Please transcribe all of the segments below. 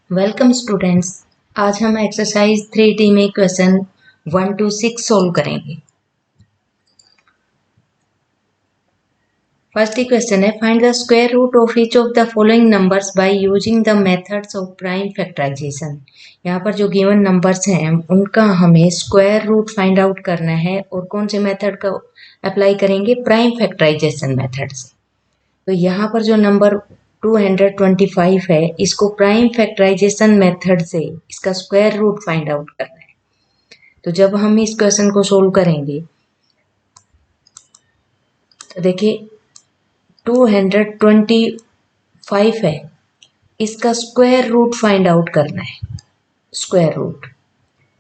Welcome students. आज हम exercise 3D में क्वेश्चन 1 to 6 सोल्व करेंगे। फर्स्ट ही क्वेश्चन है, find the square root of each of the following numbers by using the methods of prime factorisation. यहाँ पर जो गिवन नंबर्स हैं उनका हमें स्क्वायर रूट फाइंड आउट करना है और कौन से मेथड का अप्लाई करेंगे, प्राइम फैक्टराइजेशन मेथड से। तो यहाँ पर जो नंबर 225 है, इसको प्राइम फैक्टराइजेशन मेथड से इसका स्क्वायर रूट फाइंड आउट करना है। तो जब हम इस क्वेश्चन को सोल्व करेंगे तो देखिए 225 है, इसका स्क्वायर रूट फाइंड आउट करना है। स्क्वायर रूट,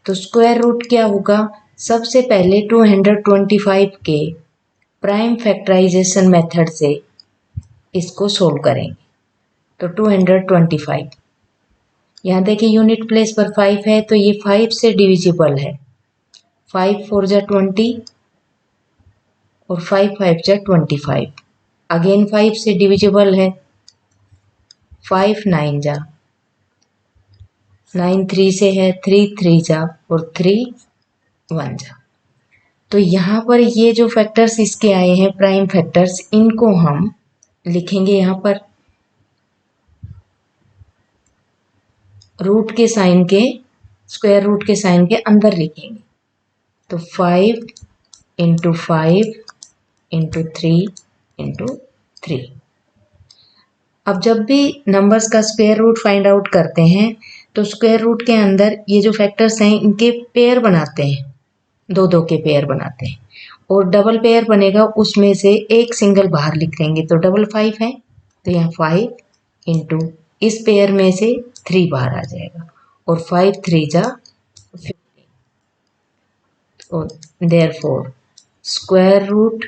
तो स्क्वायर रूट क्या होगा, सबसे पहले 225 के प्राइम फैक्टराइजेशन मेथड से इसको सोल्व करेंगे। तो 225, यहाँ देखिए यूनिट प्लेस पर 5 है तो ये 5 से डिविजिबल है। 5 4 जा 20 और 5 5 जा 25, अगेन 5 से डिविजिबल है। 5 9 जा 9, 3 से है, 3 3 जा और 3 1 जा। तो यहाँ पर ये जो फैक्टर्स इसके आए हैं प्राइम फैक्टर्स, इनको हम लिखेंगे यहाँ पर रूट के साइन के, स्क्वायर रूट के साइन के अंदर लिखेंगे। तो 5 इंटू 5 इंटू 3 इंटू 3। अब जब भी नंबर्स का स्क्वायर रूट फाइंड आउट करते हैं तो स्क्वायर रूट के अंदर ये जो फैक्टर्स हैं इनके पेयर बनाते हैं, दो दो के पेयर बनाते हैं, और डबल पेयर बनेगा उसमें से एक सिंगल बाहर लिख देंगे। तो डबल 5 है तो यहाँ 5 इंटू इस पेयर में से 3 बाहर आ जाएगा और 5 3 जा 15। तो therefore square root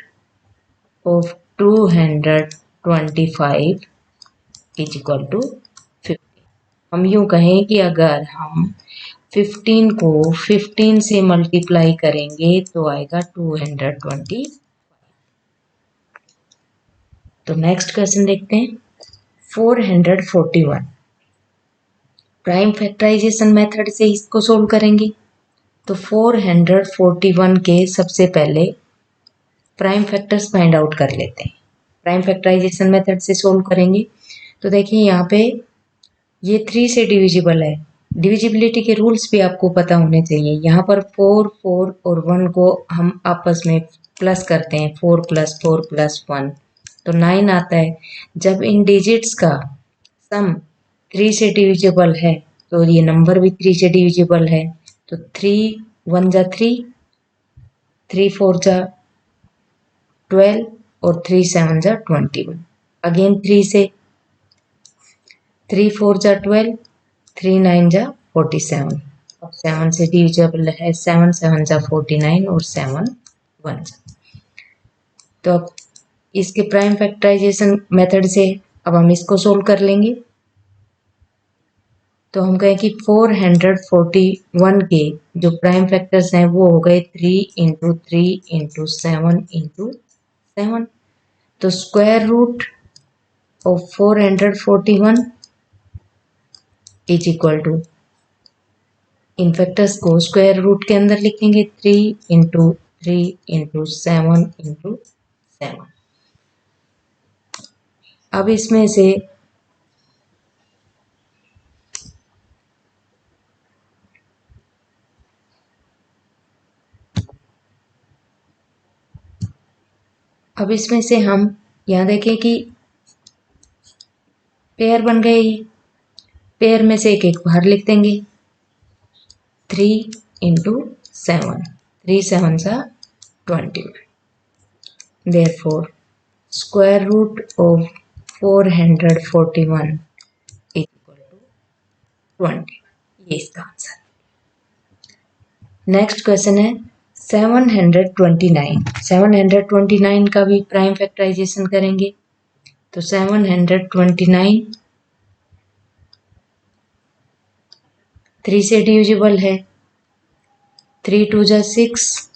of 225 is equal to 15। हम यूं कहें कि अगर हम 15 को 15 से मल्टीप्लाई करेंगे तो आएगा 220। तो नेक्स्ट क्वेश्चन देखते हैं, 441 प्राइम फैक्टराइजेशन मेथड से इसको सोल्व करेंगे। तो 441 के सबसे पहले प्राइम फैक्टर्स फाइंड आउट कर लेते हैं। प्राइम फैक्टराइजेशन मेथड से सोल्व करेंगे तो देखिए यहाँ पे ये 3 से डिविजिबल है। डिविजिबिलिटी के रूल्स भी आपको पता होने चाहिए। यहाँ पर 4 4 और 1 को हम आपस में प्लस करते हैं, 4 + 4 + 1 तो 9 आता है। जब इन डिजिट्स का सम 3 से डिविजिबल है तो ये नंबर भी 3 से डिविजिबल है। तो 3 1 जा 3, 3 4 जा 12 और 3 7 जा 21, अगेन 3 से, 3 4 जा 12, 3 9 जा 47। अब 7 से डिविजिबल है, 7 7 जा 49 और 7 1 जा। तो अब इसके प्राइम फैक्टराइजेशन मेथड से अब हम इसको सोल्व कर लेंगे। तो हम कहें कि 441 के जो प्राइम फैक्टर्स हैं वो हो गए 3 इंटू 3 इंटू 7 इंटू 7। तो square root of 441 is equal to, इन फैक्टर्स को स्क्वायर रूट के अंदर लिखेंगे, 3 इंटू 3 इंटू 7 इंटू 7। अब इसमें से हम यहाँ देखें कि पेयर बन गए। पेयर में से एक एक बाहर लिख देंगे, 3 इंटू 7, 3 7 जा 20। Therefore square root of 441 is equal to 20। ये इसका आंसर। नेक्स्ट क्वेश्चन है 729। 729 का भी प्राइम फैक्टराइजेशन करेंगे। तो 729 3 से डिविजिबल है, 3 2 जा 6,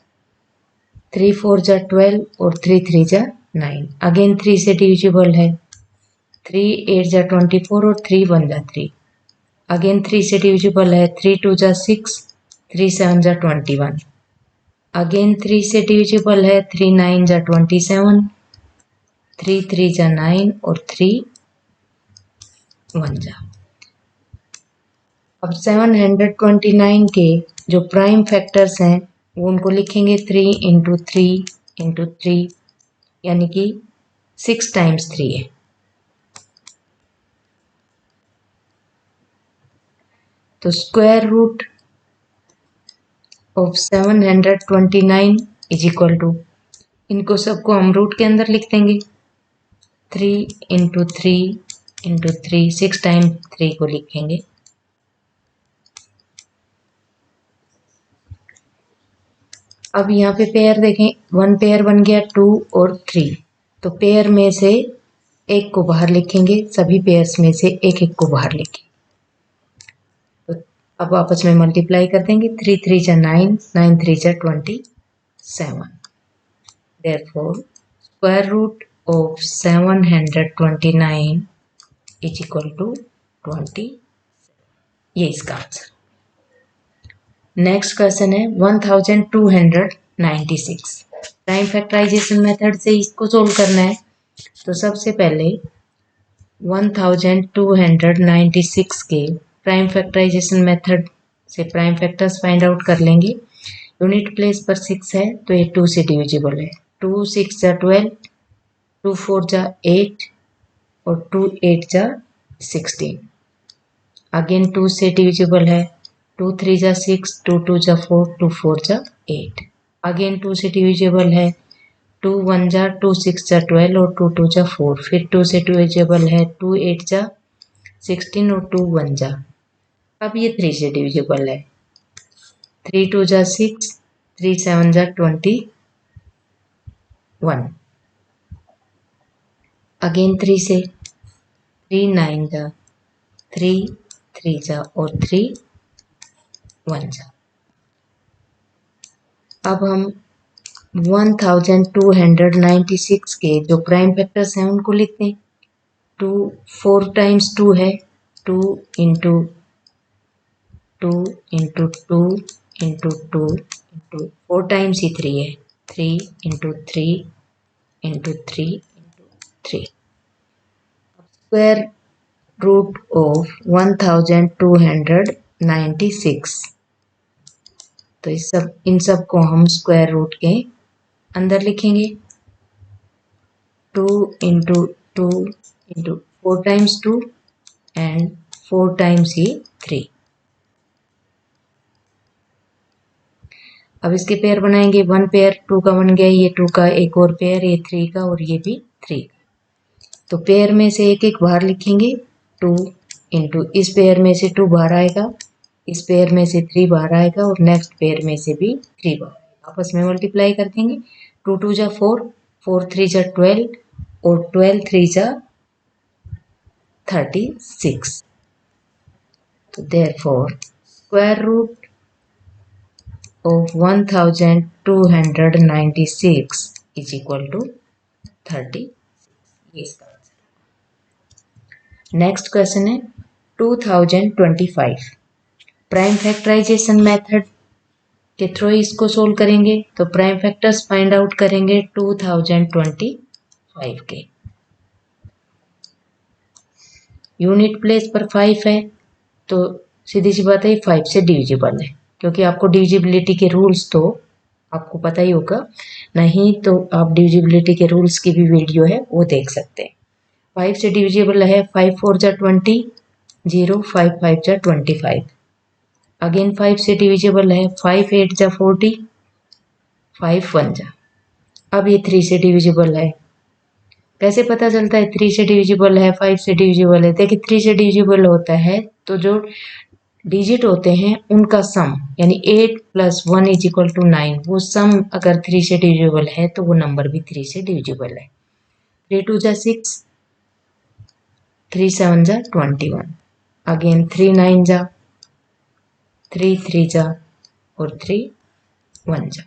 3 4 जा 12 और 3 3 जा 9, अगेन 3 से डिविजिबल है, 3 8 जा 24 और 3 1 जा 3, अगेन 3 से डिविजिबल है, 3 2 जा 6, 3 7 जा 21। अगेन 3 से डिविजिबल है, 3 9 जा 27, 3 3 जा 9 और 3 1 जा। अब 729 के जो प्राइम फैक्टर्स हैं वो उनको लिखेंगे 3 इंटू 3 इंटू 3, यानी कि 6 टाइम्स 3 है। तो square root of 729 is equal to, इनको सबको हम रूट के अंदर लिख देंगे, 3 इंटू 3 इंटू 3, 6 टाइम 3 को लिखेंगे। अब यहाँ पे पेयर देखें, 1 पेयर बन गया 2 और 3, तो पेयर में से एक को बाहर लिखेंगे, सभी पेयर्स में से एक एक को बाहर लिखेंगे। तो अब आपस में मल्टीप्लाई कर देंगे, 3 3 जा 9, 9 3 जा 27। Therefore square root of 729 is equal to 20। ये इसका आंसर। नेक्स्ट क्वेश्चन है 1296। प्राइम फैक्टराइजेशन मेथड से इसको सोल्व करना है। तो सबसे पहले 1296 के प्राइम फैक्टराइजेशन मेथड से प्राइम फैक्टर्स फाइंड आउट कर लेंगे। यूनिट प्लेस पर 6 है तो ये 2 से डिविजिबल है, 2 6 जा 12, 2 4 जा 8 और 2 8 जा 16। अगेन 2 से डिविजिबल है, 2 3 जा 6, 2 2 जा 4, 2 4 जा 8। अगेन 2 से डिविजिबल है, 2 1 जा 2 6 जा 12 और 2 2 जा 4। फिर 2 से डिविजिबल है, 2 8 जा 16 और 2 1 जा। अब ये 3 से डिविजिबल है, 3 2 जा 6, 3 7 जा 21। अगेन 3 से, 3 9 जा 3 3 जा और 3 1 जा। अब हम 1296 के जो प्राइम फैक्टर्स हैं उनको लिखते हैं। 2 4 टाइम्स 2 है, 2 into 2 into 2 into 2 into 4 times ही 3 है, 3 into 3 into 3 into 3। Square root of 1296, तो इन सब को हम स्क्वायर रूट के अंदर लिखेंगे। 2 into 2 into 4 times 2 and 4 times ही 3। अब इसके पेयर बनाएंगे, 1 पेयर 2 का बन गया, ये 2 का एक और पेयर, ये 3 का और ये भी 3 का। तो पेयर में से एक एक बाहर लिखेंगे, 2 इंटू इस पेयर में से 2 बाहर आएगा, इस पेयर में से 3 बाहर आएगा और नेक्स्ट पेयर में से भी 3 बाहर आएगा। आपस में मल्टीप्लाई कर देंगे, 2 2 जा 4, 4 3 जा 12 और 12 3 जा 36। तो therefore square root of 1296 is equal to 30। ये इसका आंसर। नेक्स्ट क्वेश्चन है 2025। प्राइम फैक्टराइजेशन मेथड के थ्रू इसको सोल्व करेंगे। तो प्राइम फैक्टर्स फाइंड आउट करेंगे 2025 के। यूनिट प्लेस पर 5 है तो सीधी सी बात है 5 से डिविजिबल है, क्योंकि आपको डिविजिबिलिटी के रूल्स तो आपको पता ही होगा, नहीं तो आप डिविजिबिलिटी के रूल्स की भी वीडियो है वो देख सकते हैं। 5 से डिविजिबल है, 5 4 जा 20, 0 5 5 जा 25। अगेन 5 से डिविजिबल है, 5 8 जा 40, 5 1 जा। अब ये 3 से डिविजिबल है। कैसे पता चलता है 3 से डिविजिबल है, 5 से डिविजिबल है? देखिए 3 से डिविजिबल होता है तो जो डिजिट होते हैं उनका सम, यानी 8 + 1 = 9, वो सम अगर 3 से डिविजिबल है तो वो नंबर भी 3 से डिविजिबल है। 3 2 जा 6, 3 7 जा 21। अगेन 3 9 जा, 3 3 जा और 3 1 जा।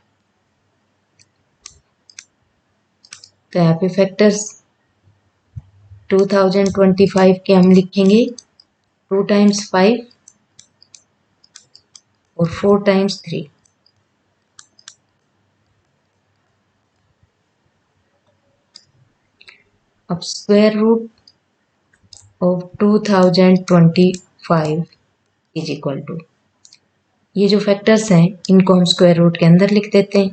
तो यहाँ पे फैक्टर्स 2025 के हम लिखेंगे 2 टाइम्स 5 और 4 टाइम्स 3। अब square root of 2025 is equal to, ये जो फैक्टर्स हैं इनको हम स्क्वायर रूट के अंदर लिख देते हैं।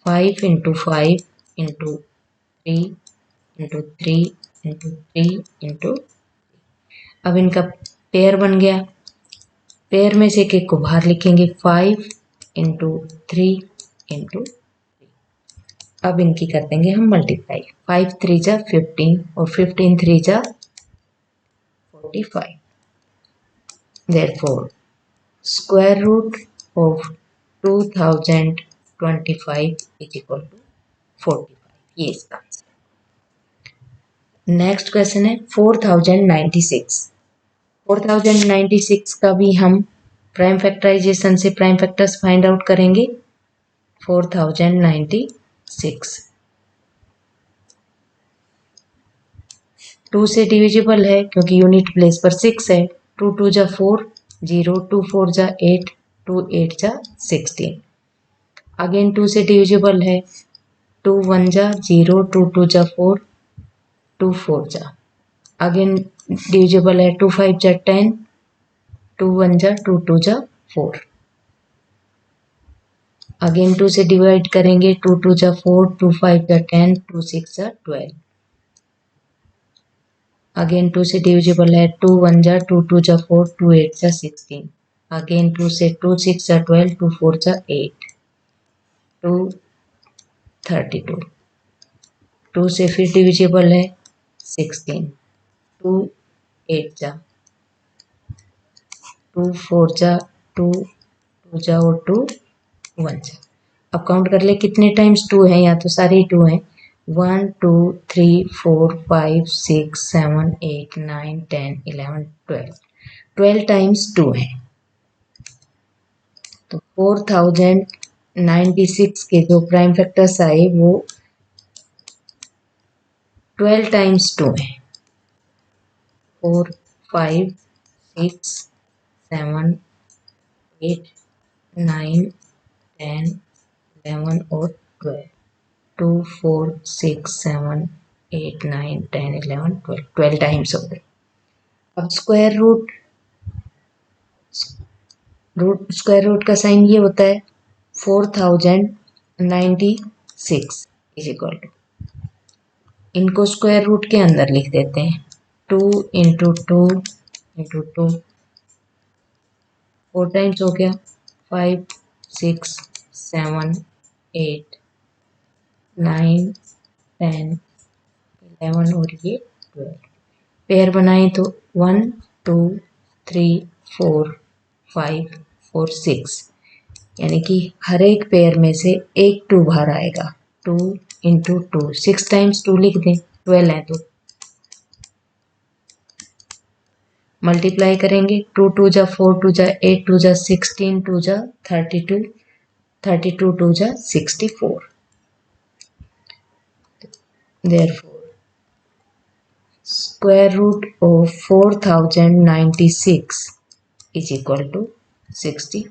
5 into 5 into 3 into 3 into 3 into, अब इनका पेयर बन गया। पेयर में से एक एक को बाहर लिखेंगे, 5 इंटू 3 इंटू, अब इनकी कर देंगे हम मल्टीप्लाई। 5 3 जा 15 और 15 3 जा 45। Therefore square root of 2025 is equal to 45। ये इसका आंसर। नेक्स्ट क्वेश्चन है 4096। 4096 का भी हम प्राइम फैक्टराइजेशन से प्राइम फैक्टर्स फाइंड आउट करेंगे। 4096 2 से डिविजिबल है क्योंकि यूनिट प्लेस पर 6 है। 2 2 जा 4, 0, 2 4 जा 8, 2 8 जा 16। अगेन 2 से डिविजिबल है। 2 1 जा 0, 2 2 जा 4, 2 4 जा, अगेन डिविजिबल है। 2 5 जा 10, 2 1 जा 2 2 जा 4। अगेन 2 से डिवाइड करेंगे। 2 2 जा 4, 2 5 जा 10, 2 6 जा 12। अगेन 2 से डिविजिबल है। 2 1 जा 2, 2 जा 4, 2 8 जा 16। अगेन 2 से 2 6 जा 12, 2 4 जा 8, 2 32। 2 से फिर डिविजिबल है 16, 2 8 जा, 2 4 जा 2, 2 जा और 2 1 जा। अब काउंट कर ले कितने टाइम्स 2 है, या तो सारे 2 हैं। 1 2 3 4 5 6 7 8 9 10 11 12, 12 टाइम्स 2 है। तो 4096 के जो प्राइम फैक्टर्स आए वो 12 टाइम्स 2 है। 4 5 6 7 8 9 10 11 और 12, 2 4 6 7 8 9 10 11 12, 12 टाइम्स हो गए। अब स्क्वायर रूट का साइन ये होता है 4096 इज इक्वल टू, इनको स्क्वायर रूट के अंदर लिख देते हैं। 2 इंटू 2 इंटू 2, 4 टाइम्स हो गया। 5 6 7 8 9 10 11 और ये 12। पेयर बनाए तो 1 2 3 4 5 4 6, यानी कि हर एक पेयर में से एक 2 बाहर आएगा। 2 इंटू 2, 6 टाइम्स 2 लिख दें, 12 है तो मल्टीप्लाई करेंगे। 2 2 जा 4, 2 जा 8, 2 जा 16, 2 जा 32, 32 2 जा 64। Therefore, square root of 4096 is equal to 64।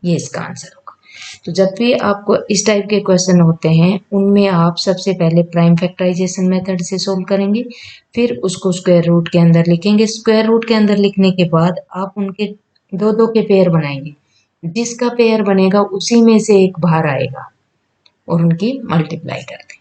ये इसका आंसर होगा। तो जब भी आपको इस टाइप के क्वेश्चन होते हैं उनमें आप सबसे पहले प्राइम फैक्टराइजेशन मेथड से सोल्व करेंगे, फिर उसको स्क्वायर रूट के अंदर लिखेंगे। स्क्वायर रूट के अंदर लिखने के बाद आप उनके दो दो के पेयर बनाएंगे, जिसका पेयर बनेगा उसी में से एक बाहर आएगा और उनकी मल्टीप्लाई कर देंगे।